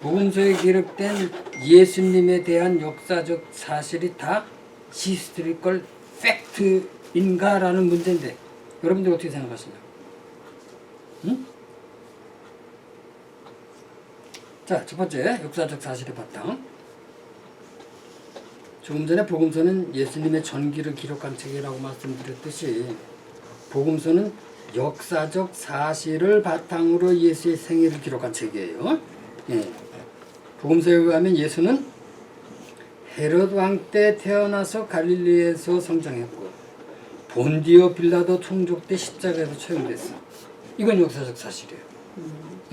복음서에 기록된 예수님에 대한 역사적 사실이 다 히스토리컬 팩트인가라는 문제인데 여러분들 어떻게 생각하시나요? 응? 자, 첫 번째 역사적 사실의 바탕. 조금 전에 복음서는 예수님의 전기를 기록한 책이라고 말씀드렸듯이 복음서는 역사적 사실을 바탕으로 예수의 생애를 기록한 책이에요. 예. 복음서에 의하면 예수는 헤롯 왕 때 태어나서 갈릴리에서 성장했고 본디오 빌라도 총독 때 십자가에서 처형됐어. 이건 역사적 사실이에요.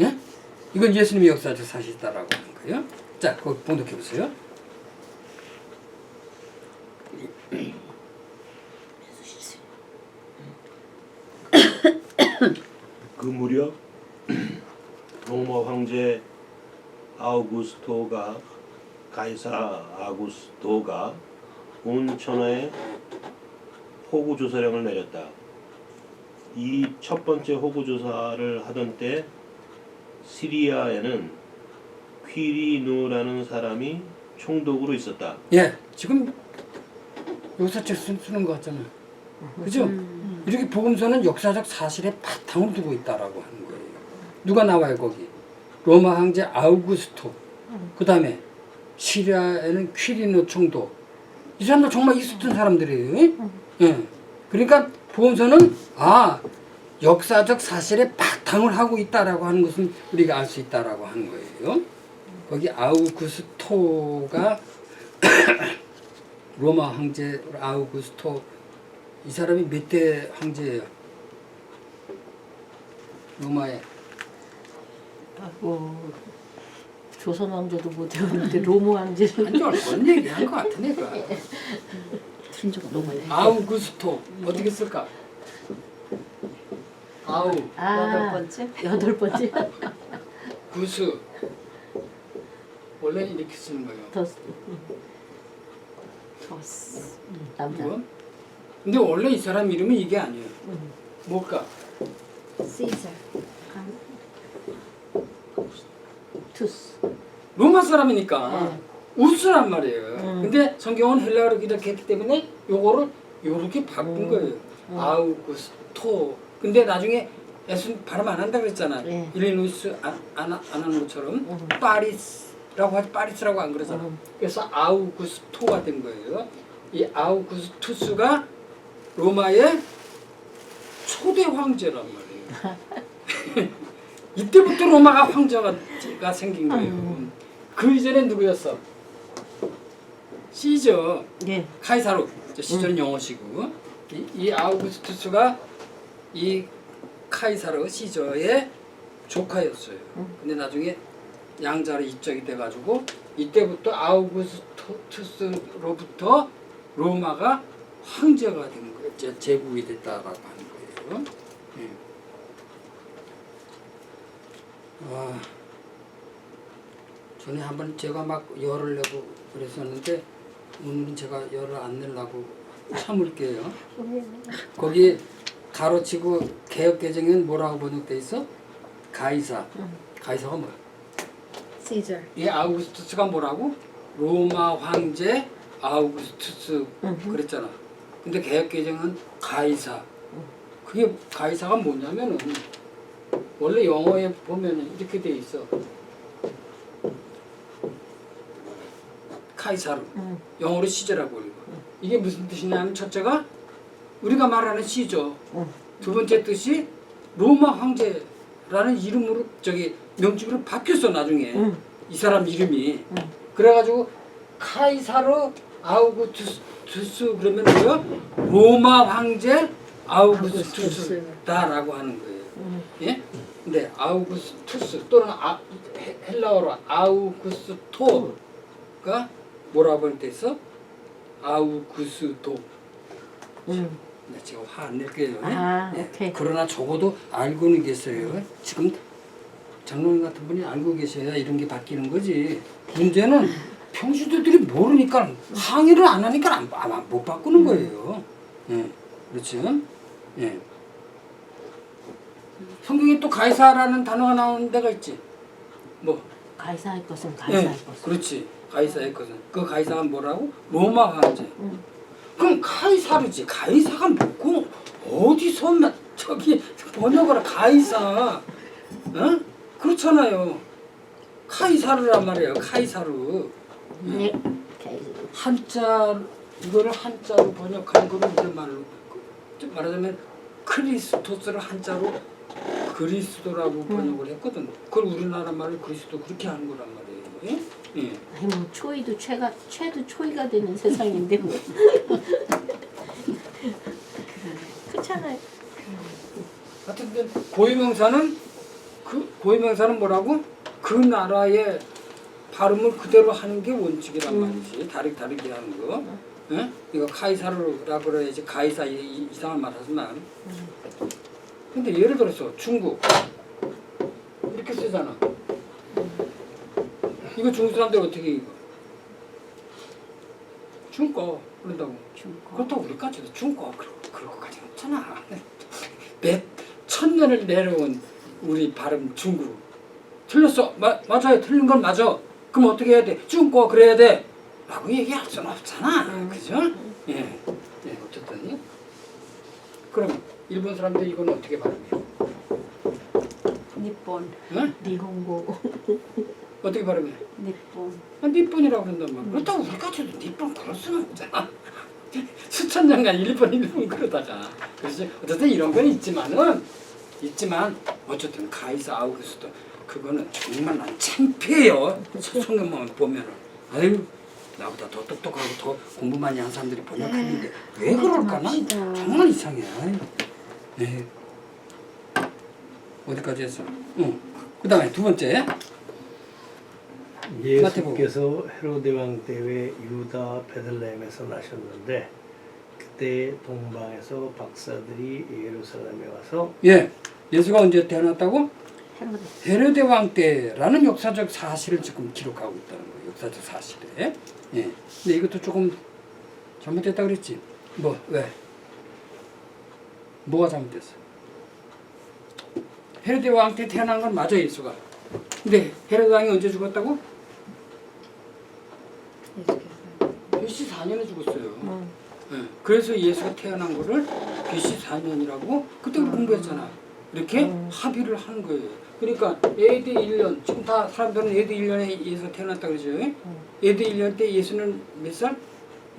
예? 이건 예수님의 역사적 사실이다라고 하는 거예요. 자, 거기 봉독해 보세요. 그 무렵 로마 황제 가이사 아구스토가 온 천하에 호구 조사령을 내렸다. 이 첫 번째 호구 조사를 하던 때 시리아에는 퀴리누라는 사람이 총독으로 있었다. 예, 지금 역사책 쓰는 것 같잖아요. 그죠? 이렇게 복음서는 역사적 사실의 바탕을 두고 있다라고 하는 거예요. 누가 나와요 거기? 로마 황제 아우구스토. 그 다음에 시리아에는 퀴리누 총독. 이 사람들 정말 있었던 사람들이에요. 예. 그러니까 복음서는 역사적 사실의 바탕을 하고 있다라고 하는 것은 우리가 알 수 있다라고 하는 거예요. 거기 아우구스토가 로마 황제 아우구스토, 이 사람이 몇 대 황제예요? 로마에. 조선 왕조도 못 외웠는데 로마 왕제를 한줄 뭔 얘기한 것 같아 내가. 들은 적 너무 많아요. 아우구스토 어떻게 쓸까? 아우 여덟 번째 구스 원래 이렇게 쓰는 거예요. 남자. 그거? 근데 원래 이 사람 이름이 이게 아니에요. 뭘까? Caesar. 투스. 로마 사람이니까 우스란 말이에요. 근데 성경은 헬라어로 기록했기 때문에 요거를 요렇게 바꾼 거예요. 아우구스토. 근데 나중에 예수는 발음 안 한다 그랬잖아. 네. 일리노이스 안 하는 것처럼 파리스라고 하지 파리스라고 안 그러잖아. 그래서 아우구스토가 된 거예요. 이 아우구스투스가 로마의 초대 황제란 말이에요. 이때부터 로마가 황제가 생긴 거예요. 그 이전에 누구였어? 시저, 예. 카이사르. 시저는 영어시고 이 아우구스투스가 이 카이사르 시저의 조카였어요. 근데 나중에 양자로 입적이 돼가지고 이때부터 아우구스투스로부터 로마가 황제가 된 거예요. 제국이 됐다라고 하는 거예요. 예. 전에 한번 제가 막 열을 내고 그랬었는데 오늘은 제가 열을 안 내려고 참을게요. 거기 가로치고 개혁개정에는 뭐라고 번역돼 있어? 가이사. 가이사가 뭐야? Caesar. 이 아우구스투스가 뭐라고? 로마 황제 아우구스투스 그랬잖아. 근데 개혁개정은 가이사. 그게 가이사가 뭐냐면은 원래 영어에 보면은 이렇게 돼 있어. 카이사르. 영어로 시저라고 읽어. 이게 무슨 뜻이냐면 첫째가 우리가 말하는 시저. 두 번째 뜻이 로마 황제라는 이름으로 명칭으로 바뀌었어 나중에. 이 사람 이름이. 그래가지고 카이사르 아우구스투스 그러면 뭐야? 로마 황제 아우구스투스다라고 하는 거예요. 예? 근데 아우구스투스 또는 헬라어로 아우구스토가 뭐라고 할 때 있어? 아우구스도. 네, 제가 화 안 낼게요. 오케이. 그러나 적어도 알고는 계세요. 지금 장로님 같은 분이 알고 계셔야 이런 게 바뀌는 거지. 문제는 평시도들이 모르니까 항의를 안 하니까 못 바꾸는 거예요. 예, 그렇죠? 예. 성경에 또 가이사라는 단어가 나오는 데가 있지. 뭐 가이사의 것은 예, 가이사의 것은. 그렇지. 가이사의 것은 그 가이사가 뭐라고? 로마 황제. 그럼 가이사르지. 가이사가 뭐고 어디서 저기 번역을 가이사? 어? 그렇잖아요. 카이사르란 말이에요. 카이사르. 네. 한자 이거를 한자로 번역한 거는 이제 말로 좀 말하자면 크리스토스를 한자로 그리스도라고 번역을 했거든. 그걸 우리나라 말로 그리스도 그렇게 하는 거란 말이에요. 예? 예. 아니 뭐 초이도 최도 초이가 되는 세상인데 뭐. 그렇잖아요. 하여튼 고유명사는 고유명사는 뭐라고? 그 나라의 발음을 그대로 하는 게 원칙이란 말이지. 다르게 하는 거. 예? 이거 카이사르라 그래야지 가이사 이상한 말 하지 마. 근데 예를 들어서 중국 이렇게 쓰잖아. 이거 중국 사람들 어떻게 읽어? 중국 그런다고. 그렇다고 우리까지도 중국 그럴 것까지는 없잖아. 몇 천년을 내려온 우리 발음 중국 틀렸어. 맞아요. 틀린 건 맞아. 그럼 어떻게 해야 돼? 중국 그래야 돼. 라고 얘기할 수는 없잖아. 그죠? 예. 예, 어쨌든. 그럼 일본 사람들 이건 어떻게 발음해요? 니폰. 응? 니혼고. 어떻게 발음해? 니폰. 니폰이라고 그런단 말이야. 그렇다고 우리까지도 니폰 그럴 수는 없잖아. 수천 년간 일본 그러다가. 그래서 어쨌든 이런 건 있지만 어쨌든 가이사 아우구스도 그거는 정말 난 창피해요. 성경만 보면은. 아유 나보다 더 똑똑하고 더 공부 많이 한 사람들이 번역했는데 왜 그럴까나? 정말 이상해. 아유. 네. 어디까지 했어? 그 다음에 두 번째. 예수께서 헤로데 왕 때에 유다 베들레헴에서 나셨는데 그때 동방에서 박사들이 예루살렘에 와서 예. 예수가 언제 태어났다고? 헤로데. 헤로데 왕 때라는 역사적 사실을 지금 기록하고 있다는 거예요. 역사적 사실에. 예. 근데 이것도 조금 잘못됐다 그랬지. 왜? 뭐가 잘못됐어? 헤로데 왕 때 태어난 건 맞아 예수가. 근데 헤로데 왕이 언제 죽었다고? BC 4년에 죽었어요. 예. 그래서 예수가 태어난 거를 BC 4년이라고 그때 우리 공부했잖아. 이렇게 합의를 하는 거예요. 그러니까 AD 1년 지금 다 사람들은 AD 1년에 예수가 태어났다 그러죠. AD 1년 때 예수는 몇 살?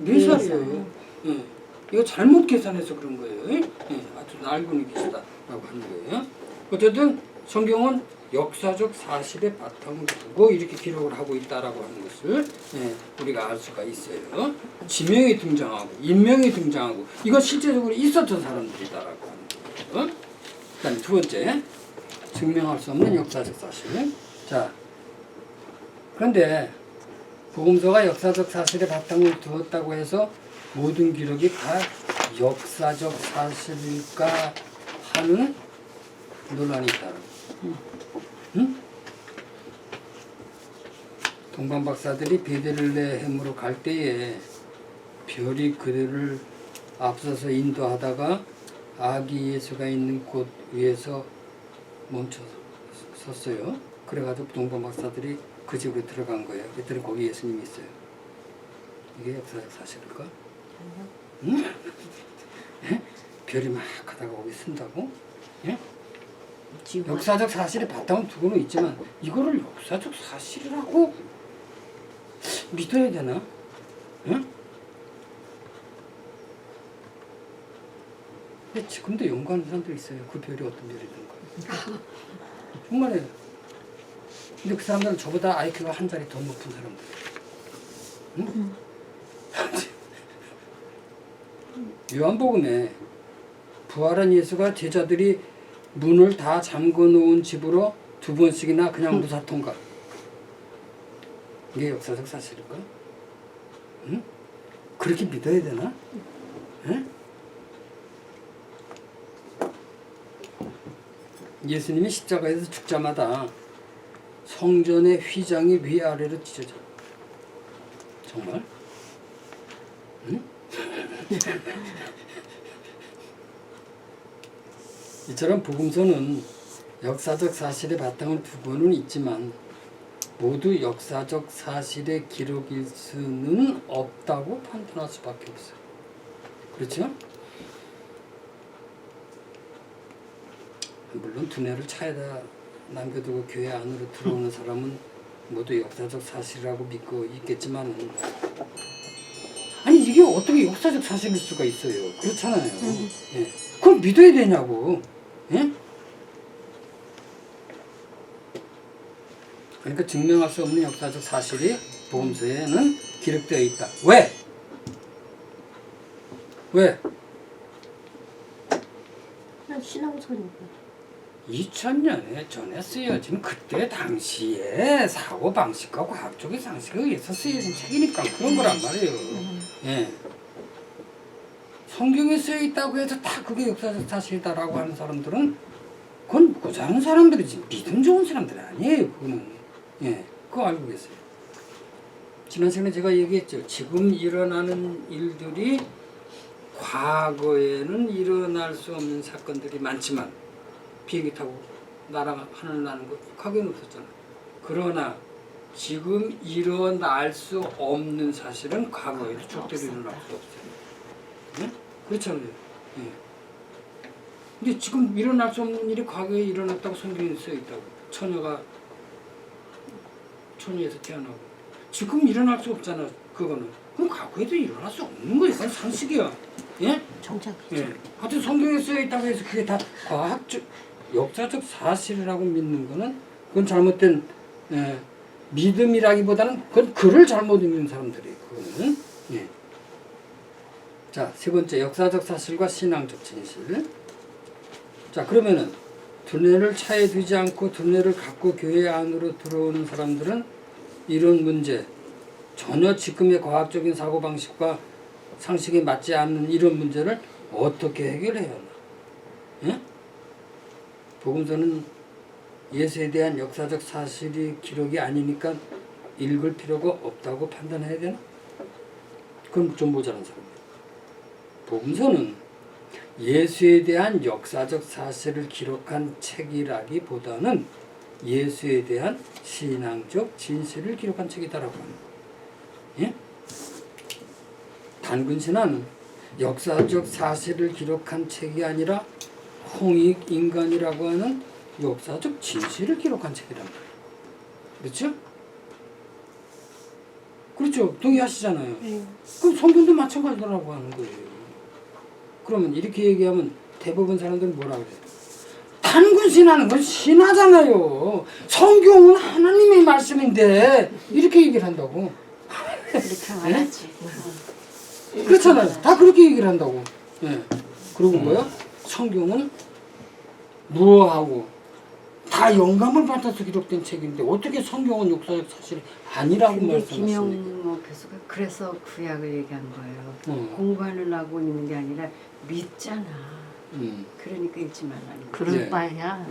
4살이에요. 예. 이거 잘못 계산해서 그런 거예요. 예. 아주 알고는 계시다라고 하는 거예요. 어쨌든 성경은 역사적 사실의 바탕을 두고 이렇게 기록을 하고 있다라고 하는 것을 우리가 알 수가 있어요. 지명이 등장하고 인명이 등장하고 이건 실제적으로 있었던 사람들이다라고 하는 거예요. 그다음에 두 번째 증명할 수 없는 역사적 사실. 자, 그런데 복음서가 역사적 사실의 바탕을 두었다고 해서 모든 기록이 다 역사적 사실일까 하는 논란이 있다. 응? 동방 박사들이 베들레헴으로 갈 때에 별이 그들을 앞서서 인도하다가 아기 예수가 있는 곳 위에서 멈춰 섰어요. 그래가지고 동방 박사들이 그 집으로 들어간 거예요. 그랬더니 거기 예수님이 있어요. 이게 역사적 사실일까? 응? 별이 막 가다가 거기 쓴다고? 예? 역사적 사실의 바탕은 두고는 있지만 이거를 역사적 사실이라고 믿어야 되나? 응? 근데 지금도 연구하는 사람들이 있어요. 그 별이 어떤 별이든가. 정말이에요. 근데 그 사람들은 저보다 IQ가 한 자리 더 높은 사람들. 응? 요한복음에 부활한 예수가 제자들이 문을 다 잠궈 놓은 집으로 2번씩이나 그냥 무사 통과. 이게 역사적 사실일까? 응? 그렇게 믿어야 되나? 응? 예수님이 십자가에서 죽자마자 성전의 휘장이 위아래로 찢어져. 정말? 응? 이처럼 복음서는 역사적 사실의 바탕을 두고는 있지만 모두 역사적 사실의 기록일 수는 없다고 판단할 수밖에 없어요. 그렇죠? 물론 두뇌를 차에다 남겨두고 교회 안으로 들어오는 사람은 모두 역사적 사실이라고 믿고 있겠지만, 아니 이게 어떻게 역사적 사실일 수가 있어요? 그렇잖아요. 예. 그걸 믿어야 되냐고. 예? 그러니까 증명할 수 없는 역사적 사실이 복음서에는 기록되어 있다. 왜? 왜? 그냥 신앙서니까. 2000년에 전에 쓰여진 그때 당시에 사고방식과 과학적인 상식에 의해서 쓰여진 책이니까 그런 거란 말이에요. 예. 성경에 쓰여있다고 해서 다 그게 역사적 사실이다라고 하는 사람들은 그건 모자란 사람들이지 믿음 좋은 사람들이 아니에요. 그거는. 예. 그거 알고 계세요. 지난 시간에 제가 얘기했죠. 지금 일어나는 일들이 과거에는 일어날 수 없는 사건들이 많지만 비행기 타고 하늘 나는 거 과거에는 없었잖아. 그러나 지금 일어날 수 없는 사실은 과거에도 절대로 일어날 수 없어요. 응? 그렇잖아요. 예. 근데 지금 일어날 수 없는 일이 과거에 일어났다고 성경에 써있다고. 처녀에서 태어나고. 지금 일어날 수 없잖아. 그거는. 그럼 과거에도 일어날 수 없는 거예요. 그건 상식이야. 예? 정작이죠. 예. 하여튼 성경에 쓰여있다고 해서 그게 다 과학적, 역사적 사실이라고 믿는 거는 그건 잘못된 믿음이라기보다는 그건 글을 잘못 읽는 사람들이에요. 그거는. 예. 자, 세 번째 역사적 사실과 신앙적 진실. 자, 그러면은 두뇌를 차에 두지 않고 두뇌를 갖고 교회 안으로 들어오는 사람들은 이런 문제, 전혀 지금의 과학적인 사고방식과 상식에 맞지 않는 이런 문제를 어떻게 해결해야 하나? 예? 복음서는 예수에 대한 역사적 사실이 기록이 아니니까 읽을 필요가 없다고 판단해야 되나? 그건 좀 모자란 사람이에요. 복음서는 예수에 대한 역사적 사실을 기록한 책이라기보다는 예수에 대한 신앙적 진실을 기록한 책이다라고 합니다. 예? 단근신화는 역사적 사실을 기록한 책이 아니라 홍익인간이라고 하는 역사적 진실을 기록한 책이란 말이에요. 그렇죠? 그렇죠. 동의하시잖아요. 그럼 성경도 마찬가지라고 하는 거예요. 그러면 이렇게 얘기하면 대부분 사람들은 뭐라 그래요? 단군신화는 건 신화잖아요. 성경은 하나님의 말씀인데 이렇게 얘기를 한다고. 그렇게 말하지. 그렇잖아요. 다 그렇게 얘기를 한다고. 예. 그러고 뭐야? 성경은 무어하고 다 영감을 받아서 기록된 책인데 어떻게 성경은 역사적 사실이 아니라고 근데 말씀하십니까? 김영모 교수가 그래서 구약을 얘기한 거예요. 공부하는 하고 있는 게 아니라 믿잖아. 그러니까 읽지 말라는 거야. 그럴 예. 바에야.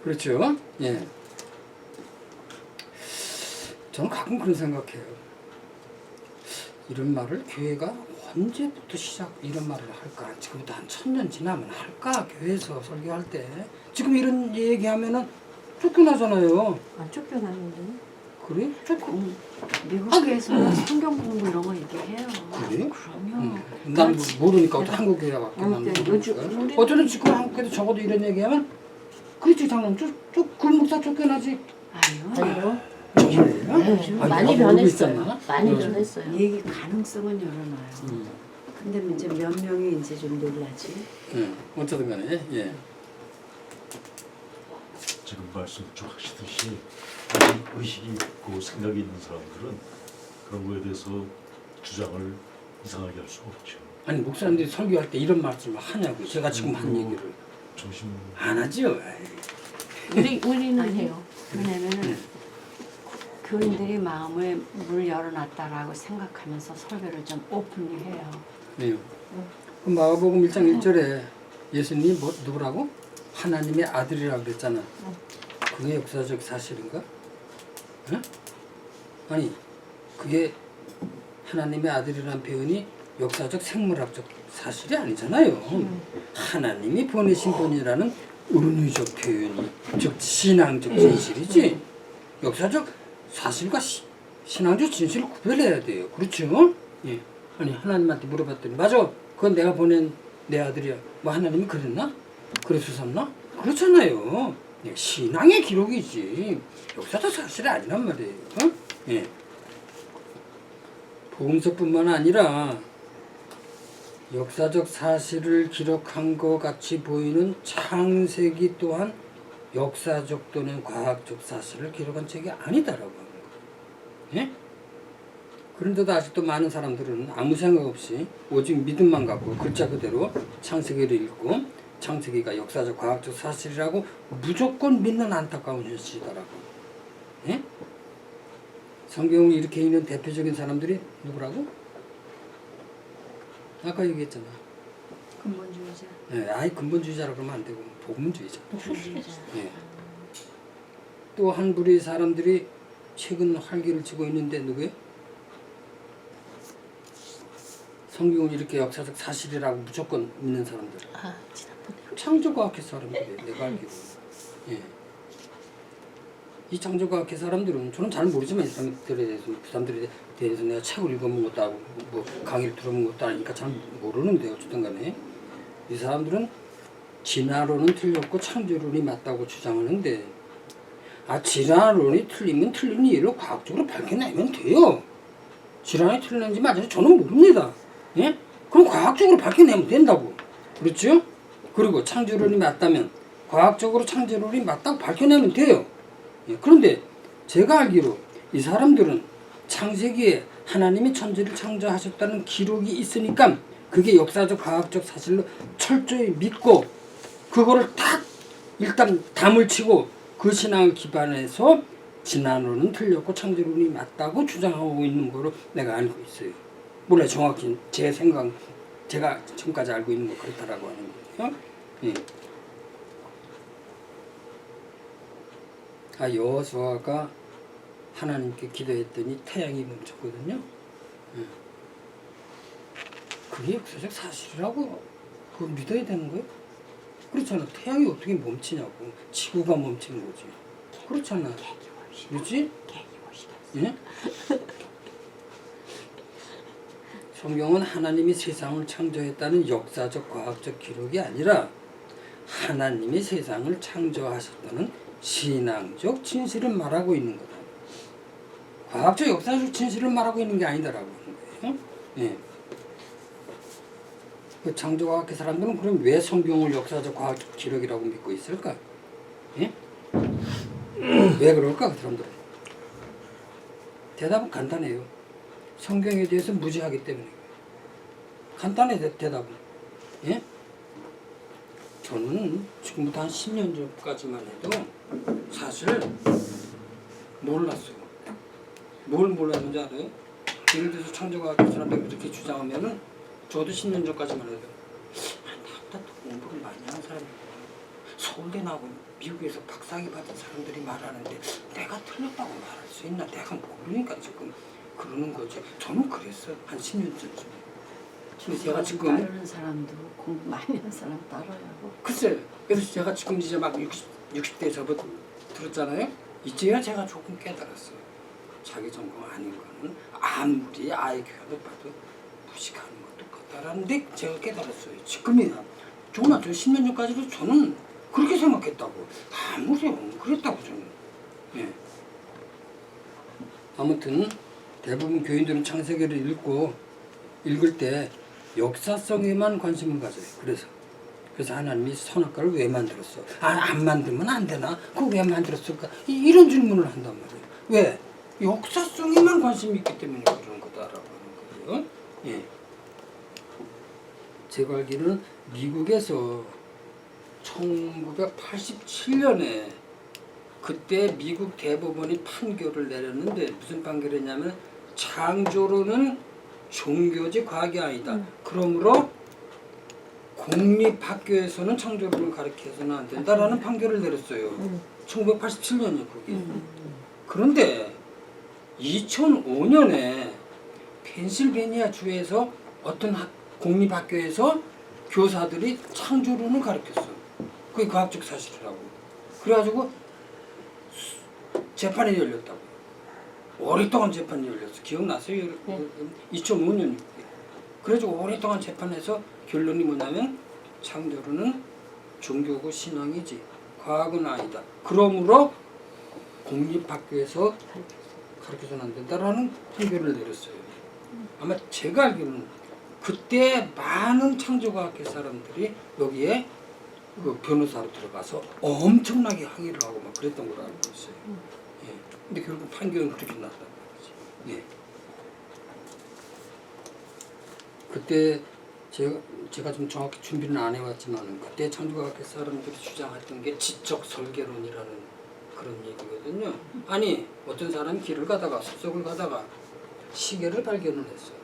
그렇죠. 예. 저는 가끔 그런 생각해요. 이런 말을 교회가 언제부터 이런 말을 할까? 지금부터 한 1000년 지나면 할까? 교회에서 설교할 때. 지금 이런 얘기하면은 쫓겨나잖아요. 안 쫓겨나는데. 그래? 미국에서는 성경 공부 이런 거 얘기해요. 그래? 그럼요. 난 모르니까 어떤 한국 교회밖에 난 요즘 모르니까. 우리 어쩌면 지금 한국에도 적어도 이런 얘기하면 그렇지 장로님 그 목사 쫓겨나지. 아니요. 정말요? 요즘 아, 많이 내가 모르고 변했어요. 있었나? 많이 변했어요. 얘기 가능성은 열어놔요. 근데 이제 몇 명이 이제 좀 놀라지. 어쩌든 간에 예. 지금 말씀 쭉 하시듯이 의식이 있고 생각이 있는 사람들은 그런 거에 대해서 주장을 이상하게 할 수가 없죠. 아니 목사님들이 설교할 때 이런 말씀을 하냐고 제가 지금 한 얘기를 조심. 안 하죠. 우리는 아니, 해요. 왜냐면은 교인들이 마음을 물 열어놨다라고 생각하면서 설교를 좀 오픈히 해요. 네. 그 마가복음 1장 1절에 예수님이 누구라고? 하나님의 아들이라고 그랬잖아. 그게 역사적 사실인가? 응? 아니 그게 하나님의 아들이라는 표현이 역사적 생물학적 사실이 아니잖아요. 하나님이 보내신 분이라는 은유적 표현이 즉 신앙적 진실이지. 역사적 사실과 신앙적 진실을 구별해야 돼요. 그렇죠? 예. 아니 하나님한테 물어봤더니 맞아. 그건 내가 보낸 내 아들이야. 뭐 하나님이 그랬나? 그래서 샀나? 그렇잖아요. 예. 신앙의 기록이지 역사적 사실이 아니란 말이에요. 어? 예. 복음서뿐만 아니라 역사적 사실을 기록한 것 같이 보이는 창세기 또한 역사적 또는 과학적 사실을 기록한 책이 아니다라고 하는 거예요. 예? 그런데도 아직도 많은 사람들은 아무 생각 없이 오직 믿음만 갖고 글자 그대로 창세기를 읽고 창세기가 역사적 과학적 사실이라고 무조건 믿는 안타까운 현실이다라고. 예? 성경을 이렇게 읽는 대표적인 사람들이 누구라고? 아까 얘기했잖아. 근본주의자. 예, 아예 근본주의자라고 그러면 안 되고 복음주의자. 복음주의자. 예. 또 한 부류의 사람들이 최근 활기를 치고 있는데 누구예요? 성경을 이렇게 역사적 사실이라고 무조건 믿는 사람들. 아, 지난번에 창조과학회 사람들이에요. 내가 알기로. 예. 이 창조과학회 사람들은 저는 잘 모르지만 이 사람들에 대해서 그 사람들에 대해서 내가 책을 읽어본 것도 아니고 뭐 강의를 들어본 것도 아니니까 잘 모르는데 어쨌든 간에 이 사람들은 진화론은 틀렸고 창조론이 맞다고 주장하는데 진화론이 틀리면 틀린 이유를 과학적으로 밝혀내면 돼요. 진화론이 틀렸는지 맞은지 저는 모릅니다. 예? 그럼 과학적으로 밝혀내면 된다고. 그렇죠? 그리고 창조론이 맞다면 과학적으로 창조론이 맞다고 밝혀내면 돼요. 예, 그런데 제가 알기로 이 사람들은 창세기에 하나님이 천지를 창조하셨다는 기록이 있으니까 그게 역사적 과학적 사실로 철저히 믿고 그거를 딱 일단 담을 치고 그 신앙을 기반해서 진화론은 틀렸고 창조론이 맞다고 주장하고 있는 거로 내가 알고 있어요. 몰라요. 정확히 제 생각 제가 지금까지 알고 있는 거 그렇다라고 하는 거예요. 예. 여호수아가 하나님께 기도했더니 태양이 멈췄거든요. 그게 역사적 사실이라고 그걸 믿어야 되는 거예요? 그렇잖아. 태양이 어떻게 멈추냐고. 지구가 멈추는 거지. 그렇잖아. 그렇지? 예? 성경은 하나님이 세상을 창조했다는 역사적 과학적 기록이 아니라 하나님이 세상을 창조하셨다는 신앙적 진실을 말하고 있는 거다. 과학적 역사적 진실을 말하고 있는 게 아니다라고 하는 거예요. 예. 그 창조과학의 사람들은 그럼 왜 성경을 역사적 과학적 기록이라고 믿고 있을까? 예? 왜 그럴까 그 사람들은? 대답은 간단해요. 성경에 대해서 무지하기 때문에. 간단해 대답은. 예? 저는 지금부터 한 10년 전까지만 해도 사실 몰랐어요. 뭘 몰랐는지 알아요? 예를 들어서 창조과학의 사람들이 이렇게 주장하면은 저도 10년 전까지만 해도 나보다 더 공부를 많이 한 사람이 서울대 나오고 미국에서 박사학위 받은 사람들이 말하는데 내가 틀렸다고 말할 수 있나? 내가 모르니까 지금 그러는 거지. 저는 그랬어요. 한 10년 전쯤에. 그래서 제가 지금 따르는 사람도 공부 많이 한 사람 따라요. 글쎄, 그래서 제가 지금 이제 막 60대 접어 들었잖아요. 이제야 제가 조금 깨달았어요. 자기 전공 아닌 거는 아무리 IQ가 높아도 무식하는 것도 같다라는데 제가 깨달았어요. 지금이야. 정말 저 10년 전까지도 저는 그렇게 생각했다고. 아무리 그랬다고 저는. 예. 아무튼 대부분 교인들은 창세기를 읽을 때 역사성에만 관심을 가져요. 그래서 하나님이 선악과를 왜 만들었어? 안 만들면 안 되나? 그거 왜 만들었을까? 이런 질문을 한단 말이에요. 왜? 역사성에만 관심이 있기 때문에 그런 거다라고 하는 거예요. 예. 제가 알기로는 미국에서 1987년에 그때 미국 대법원이 판결을 내렸는데 무슨 판결이냐면 창조론은 종교지 과학이 아니다. 그러므로 공립학교에서는 창조론을 가르쳐서는 안 된다라는 판결을 내렸어요. 1987년이요 그게. 그런데 2005년에 펜실베니아 주에서 어떤 공립학교에서 교사들이 창조론을 가르쳤어. 그게 과학적 사실이라고. 그래가지고 재판이 열렸다고. 오랫동안 재판이 열렸어. 기억나세요? 네. 2005년이고요. 그래가지고 오랫동안 재판해서 결론이 뭐냐면 창조론은 종교고 신앙이지 과학은 아니다. 그러므로 공립학교에서 가르쳐서는 안 된다라는 판결을 내렸어요. 아마 제가 알기로는 그때 많은 창조과학회 사람들이 여기에 그 변호사로 들어가서 엄청나게 항의를 하고 막 그랬던 걸로 알고 있어요. 예. 근데 결국 판결은 그렇게 났단 말이지. 예. 그때 제가 좀 정확히 준비는 안 해왔지만 그때 창조과학회 사람들이 주장했던 게 지적 설계론이라는 그런 얘기거든요. 아니 어떤 사람이 길을 가다가 숲속을 가다가 시계를 발견을 했어요.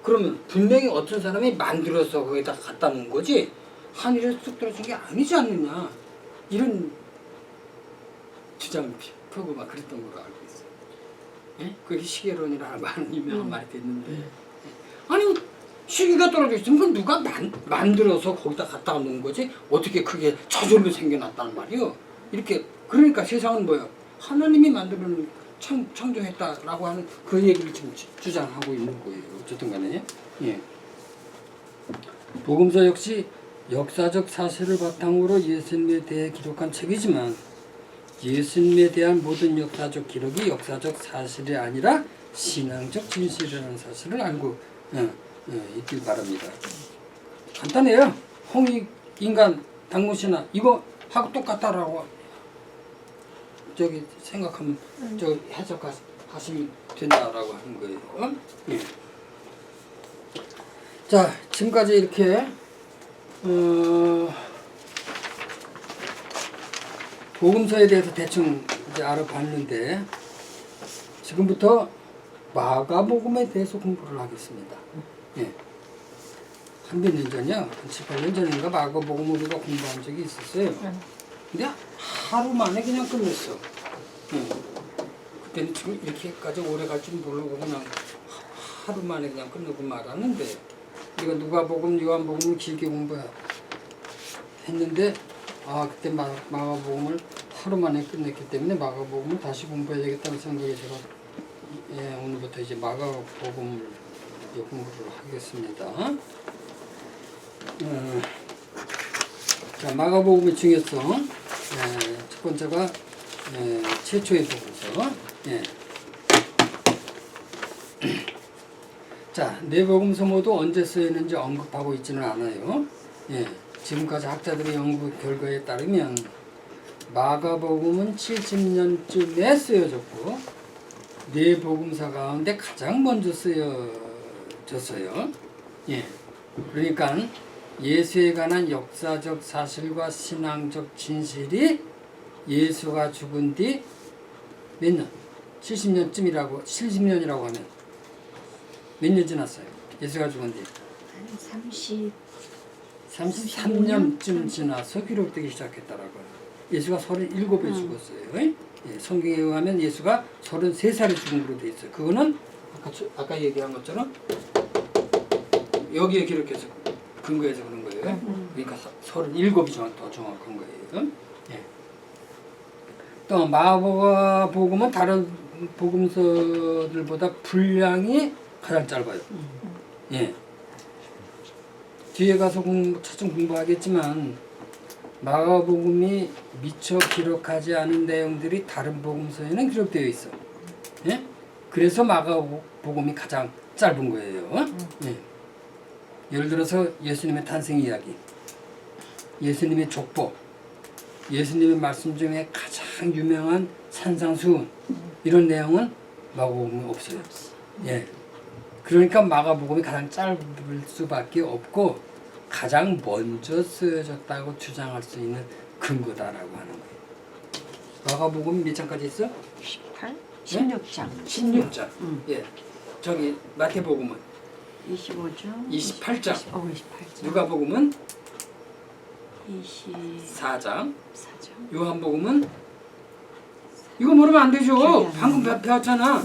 그러면 분명히 어떤 사람이 만들어서 거기다 갖다 놓은 거지 하늘에 쑥 떨어진 게 아니지 않느냐 이런 주장을 펴고 막 그랬던 걸로 알고 있어요. 예? 그게 시계론이라고 하는 유명한 말이 됐는데 아니 시계가 떨어져 있으면 그건 누가 만들어서 거기다 갖다 놓은 거지 어떻게 그게 저절로 생겨났단 말이요. 이렇게 그러니까 세상은 뭐예요? 하나님이 만들어놓은 창조했다라고 하는 그 얘기를 지금 주장하고 있는 거예요. 어쨌든 간에 예. 복음서 역시 역사적 사실을 바탕으로 예수님에 대해 기록한 책이지만 예수님에 대한 모든 역사적 기록이 역사적 사실이 아니라 신앙적 진실이라는 사실을 알고 있길 바랍니다. 간단해요. 홍익 인간 당무신화 이거 하고 똑같다라고 저기 생각하면 저 해석하시면 된다라고 하는 거예요. 예. 자 지금까지 이렇게 복음서에 대해서 대충 이제 알아봤는데 지금부터 마가복음에 대해서 공부를 하겠습니다. 예. 한 몇 년 전이요? 한 7, 8년 전인가 마가복음 우리가 공부한 적이 있었어요. 근데 하루 만에 그냥 끝냈어. 예. 그때는 지금 이렇게까지 오래 갈 줄 모르고 그냥 하루 만에 그냥 끝내고 말았는데 우리가 누가복음, 요한복음을 길게 공부했는데 그때 마가복음을 하루 만에 끝냈기 때문에 마가복음을 다시 공부해야 되겠다는 생각에 제가 오늘부터 이제 마가복음을 공부를 하겠습니다. 자, 마가복음의 중요성 첫 번째가 최초의 복음서. 자, 네 복음서 모두 언제 쓰였는지 언급하고 있지는 않아요. 지금까지 학자들의 연구 결과에 따르면 마가복음은 70년쯤에 쓰여졌고 네 복음서 가운데 가장 먼저 쓰여졌어요. 그러니까 예수에 관한 역사적 사실과 신앙적 진실이 예수가 죽은 뒤 몇 년? 70년이라고 하면 몇 년 지났어요? 예수가 죽은 뒤 33년쯤 지나서 기록되기 시작했다라고 해요. 예수가 37에 죽었어요. 성경에 의하면 예수가 33살에 죽은 걸로 돼 있어요. 그거는 아까 얘기한 것처럼 여기에 기록해서 근거해서 그런 거예요. 그러니까 37이 더 정확한 거예요. 또 마가복음은 다른 복음서들보다 분량이 가장 짧아요. 뒤에 가서 차츰 공부하겠지만 마가복음이 미처 기록하지 않은 내용들이 다른 복음서에는 기록되어 있어. 그래서 마가복음이 가장 짧은 거예요. 예를 들어서 예수님의 탄생 이야기, 예수님의 족보, 예수님의 말씀 중에 가장 유명한 산상수훈 이런 내용은 마가복음에 없어요. 그러니까 마가복음이 가장 짧을 수밖에 없고 가장 먼저 쓰여졌다고 주장할 수 있는 근거다라고 하는 거예요. 마가복음 몇 장까지 있어? 18? 16장. 16장. 저기 마태복음은 25장. 28장. 28장. 누가복음은 24장. 4장. 요한복음은 이거 모르면 안 되죠. 방금 배웠잖아.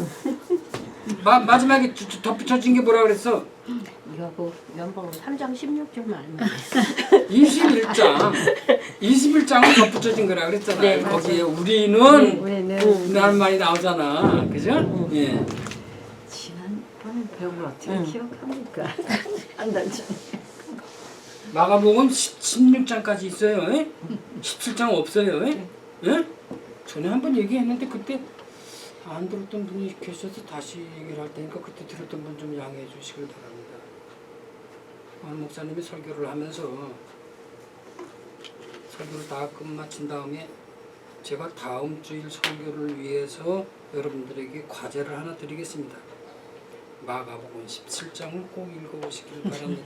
마지막에 덧붙여진 게 뭐라 그랬어? 우리하고 연봉은 3장 16절만 알면 21장은 덧붙여진 거라 그랬잖아요. 네, 거기에 맞아요. 우리는 우리는 라는 말이 나오잖아. 그죠? 예. 지난번에 배운 걸 어떻게 응. 기억합니까? 한 달 전에. 마가복음 16장까지 있어요. 예? 17장 없어요. 예? 예? 전에 한번 얘기했는데 그때 안 들었던 분이 계셔서 다시 얘기를 할 테니까 그때 들었던 분 좀 양해해 주시길 바랍니다. 한 목사님이 설교를 하면서 설교를 다 끝마친 다음에 제가 다음 주일 설교를 위해서 여러분들에게 과제를 하나 드리겠습니다. 마가복음 17장을 꼭 읽어보시길 바랍니다.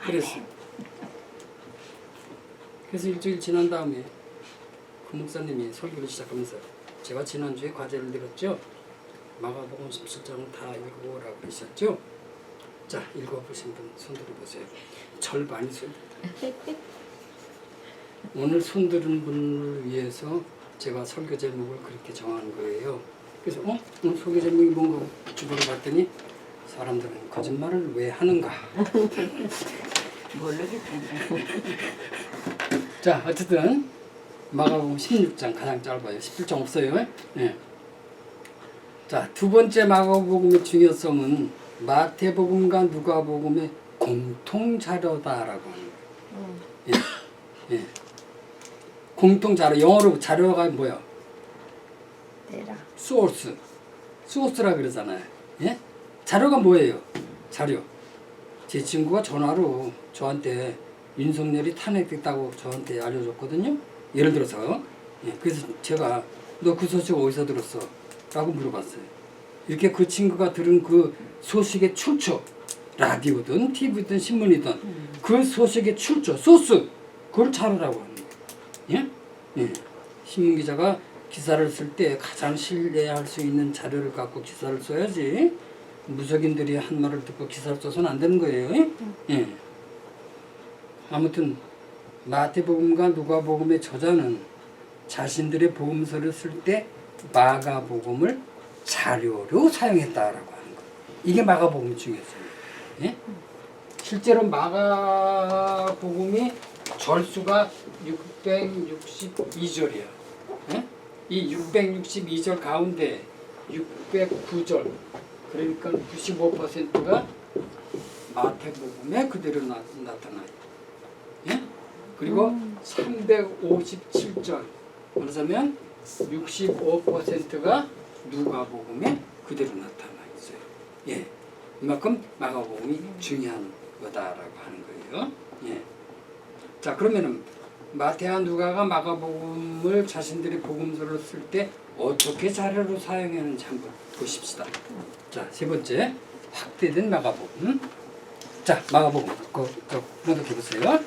그래서 일주일 지난 다음에 그 목사님이 설교를 시작하면서 제가 지난주에 과제를 드렸죠. 마가복음 17장을 다 읽어보라고 그러셨죠. 자, 읽어보신 분 손 들어보세요. 절반이 손. 오늘 손 들은 분을 위해서 제가 설교 제목을 그렇게 정한 거예요. 그래서 오늘 설교 제목이 뭔가 주변을 봤더니 사람들은 거짓말을 왜 하는가. 모르겠네. 자, 어쨌든 마가복음 16장 가장 짧아요. 17장 없어요. 네. 자, 두 번째 마가복음의 중요성은 마태복음과 누가복음의 공통 자료다라고 하는 거예요. 예. 예. 공통 자료, 영어로 자료가 뭐야? 대라. 소스라 그러잖아요. 예? 자료가 뭐예요? 자료. 제 친구가 전화로 저한테 윤석열이 탄핵됐다고 저한테 알려줬거든요. 예를 들어서. 예, 그래서 제가 너 그 소식 어디서 들었어? 라고 물어봤어요. 이렇게 그 친구가 들은 그 소식의 출처, 라디오든 TV든 신문이든 그 소식의 출처, 소스, 그걸 자료라고 하는 거예요. 예? 예. 신문기자가 기사를 쓸 때 가장 신뢰할 수 있는 자료를 갖고 기사를 써야지 무속인들이 한 말을 듣고 기사를 써서는 안 되는 거예요. 예. 아무튼 마태복음과 누가복음의 저자는 자신들의 복음서를 쓸 때 마가복음을 자료로 사용했다라고 하는 거예요. 이게 마가복음의 중요성이에요. 예? 실제로 마가복음이 절수가 662절이야. 예? 이 662절 가운데 609절, 그러니까 95%가 마태복음에 그대로 나타나요. 예? 그리고 357절, 말하자면 65%가 누가복음에 그대로 나타나 있어요. 예, 이만큼 마가복음이 중요한 거다라고 하는 거예요. 예. 자, 그러면은 마태와 누가가 마가복음을 자신들의 복음서를 쓸 때 어떻게 자료로 사용했는지 한번 보십시다. 자, 세 번째, 확대된 마가복음. 자, 마가복음 먼저 해보세요.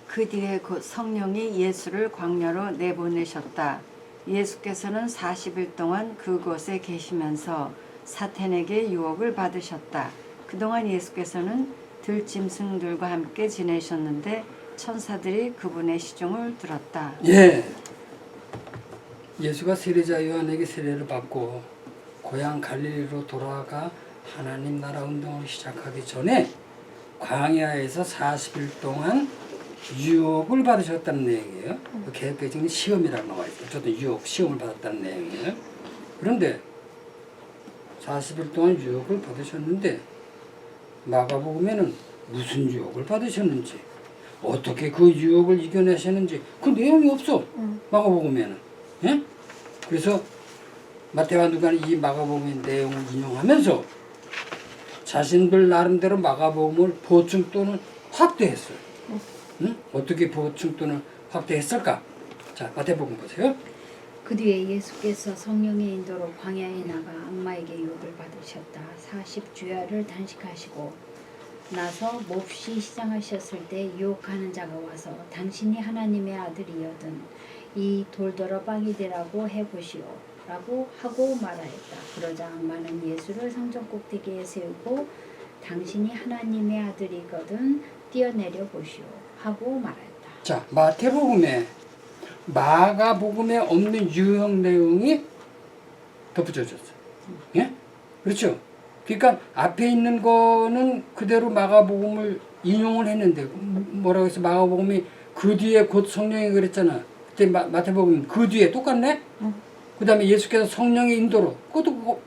그 뒤에 곧 성령이 예수를 광야로 내보내셨다. 예수께서는 40일 동안 그곳에 계시면서 사탄에게 유혹을 받으셨다. 그동안 예수께서는 들짐승들과 함께 지내셨는데 천사들이 그분의 시종을 들었다. 예. 예수가 세례자 요한에게 세례를 받고 고향 갈릴리로 돌아가 하나님 나라 운동을 시작하기 전에 광야에서 40일 동안 유혹을 받으셨다는 내용이에요. 개혁개정의 시험이라고 나와 있어요. 어쨌든 유혹, 시험을 받았다는 내용이에요. 그런데 40일 동안 유혹을 받으셨는데 마가복음에는 무슨 유혹을 받으셨는지, 어떻게 그 유혹을 이겨내셨는지 그 내용이 없어. 마가복음에는. 예? 그래서 마태와 누가는 이 마가복음의 내용을 인용하면서 자신들 나름대로 마가복음을 보충 또는 확대했어요. 응? 어떻게 보충 또는 확대했을까? 자, 마태복음 보세요. 그 뒤에 예수께서 성령의 인도로 광야에 나가 악마에게 유혹을 받으셨다. 40주야를 단식하시고 나서 몹시 시장하셨을 때 유혹하는 자가 와서 당신이 하나님의 아들이여든 이 돌더러 빵이 되라고 해보시오 라고 하고 말하였다. 그러자 악마는 예수를 성전 꼭대기에 세우고 당신이 하나님의 아들이거든 뛰어내려 보시오 하고 말하였다. 자, 마태복음에 마가복음에 없는 유형 내용이 덧붙여졌어요. 예? 그렇죠. 그러니까 앞에 있는 거는 그대로 마가복음을 인용을 했는데 뭐라고 해서 마가복음이 그 뒤에 곧 성령이 그랬잖아. 그때 마태복음 그 뒤에 똑같네. 그 다음에 예수께서 성령의 인도로 그것도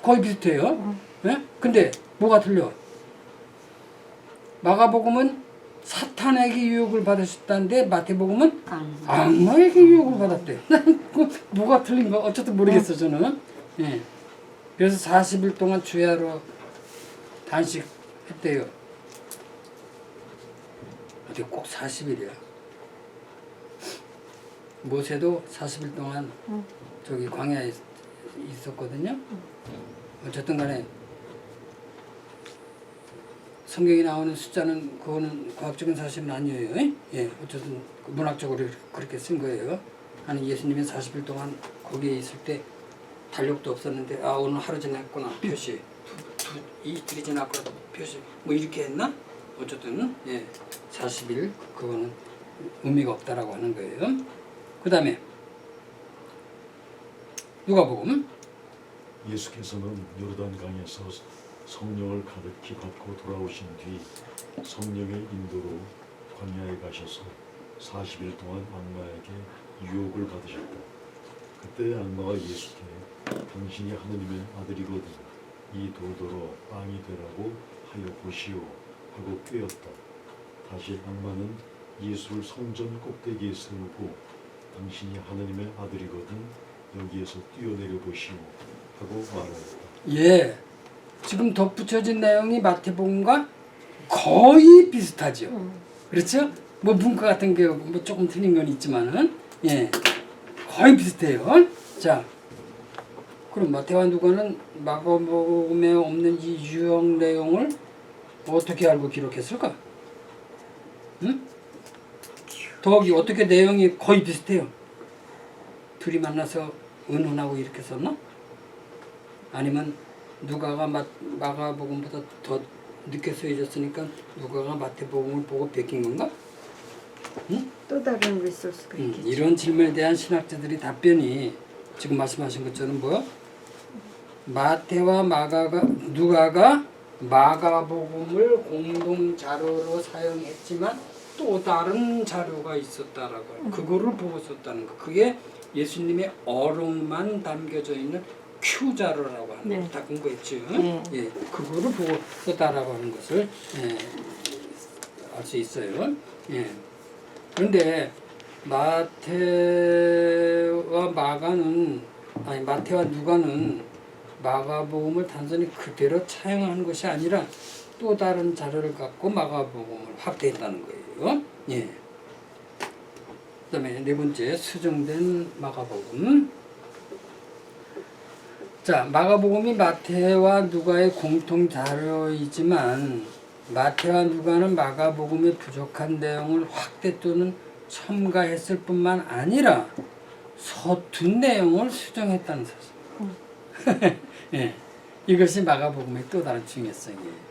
거의 비슷해요. 예? 근데 뭐가 틀려? 마가복음은 사탄에게 유혹을 받으셨다는데 마태복음은 악마에게 유혹을 받았대. 뭐가 틀린가 어쨌든 모르겠어 저는. 예. 그래서 40일 동안 주야로 단식했대요. 어떻게 꼭 40일이야? 모세도 40일 동안 저기 광야에 있었거든요. 어쨌든 간에 성경에 나오는 숫자는 그거는 과학적인 사실은 아니에요. 예, 어쨌든 문학적으로 그렇게 쓴 거예요. 아니 예수님이 40일 동안 거기에 있을 때 달력도 없었는데 아 오늘 하루 지났구나 표시 이틀이 지났구나 표시 뭐 이렇게 했나? 어쨌든 예 40일 그거는 의미가 없다라고 하는 거예요. 그 다음에 누가복음 예수께서는 요르단강에서 성령을 가득히 받고 돌아오신 뒤 성령의 인도로 광야에 가셔서 40일 동안 악마에게 유혹을 받으셨다. 그때 악마가 예수께 당신이 하느님의 아들이거든 이 돌더러 빵이 되라고 하여 보시오 하고 꾀었다. 다시 악마는 예수를 성전 꼭대기에 세우고 당신이 하느님의 아들이거든 여기에서 뛰어내려 보시오 하고 말하였다. 예 지금 덧붙여진 내용이 마태복음과 거의 비슷하죠. 그렇죠? 뭐 문과 같은 게 뭐 조금 틀린 건 있지만은 예 거의 비슷해요. 자 그럼 마태와 누가는 마가복음에 없는 이 유형 내용을 어떻게 알고 기록했을까? 응? 더욱이 어떻게 내용이 거의 비슷해요. 둘이 만나서 의논하고 이렇게 썼나? 아니면 누가가 마가복음보다 더 늦게 쓰여졌으니까 누가가 마태복음을 보고 베낀 건가? 응? 또 다른 리소스가 있겠죠. 이런 질문에 대한 신학자들이 답변이 지금 말씀하신 것처럼 뭐야? 마태와 누가가 마가복음을 공동 자료로 사용했지만 또 다른 자료가 있었다라고 해요. 그거를 보고 썼다는 거. 그게 예수님의 어록만 담겨져 있는 큐 자료라고 하는 네. 거. 다 공부했죠. 네. 예, 그거를 보고 썼다라고 하는 것을 알 수 있어요. 예. 그런데 마태와 누가는 마가복음을 단순히 그대로 차용한 것이 아니라 또 다른 자료를 갖고 마가복음을 확대했다는 거예요. 예. 그다음에 네 번째 수정된 마가복음. 자, 마가복음이 마태와 누가의 공통 자료이지만 마태와 누가는 마가복음의 부족한 내용을 확대 또는 첨가했을 뿐만 아니라 서툰 내용을 수정했다는 사실. 예, 이것이 마가복음의 또 다른 중요성이에요.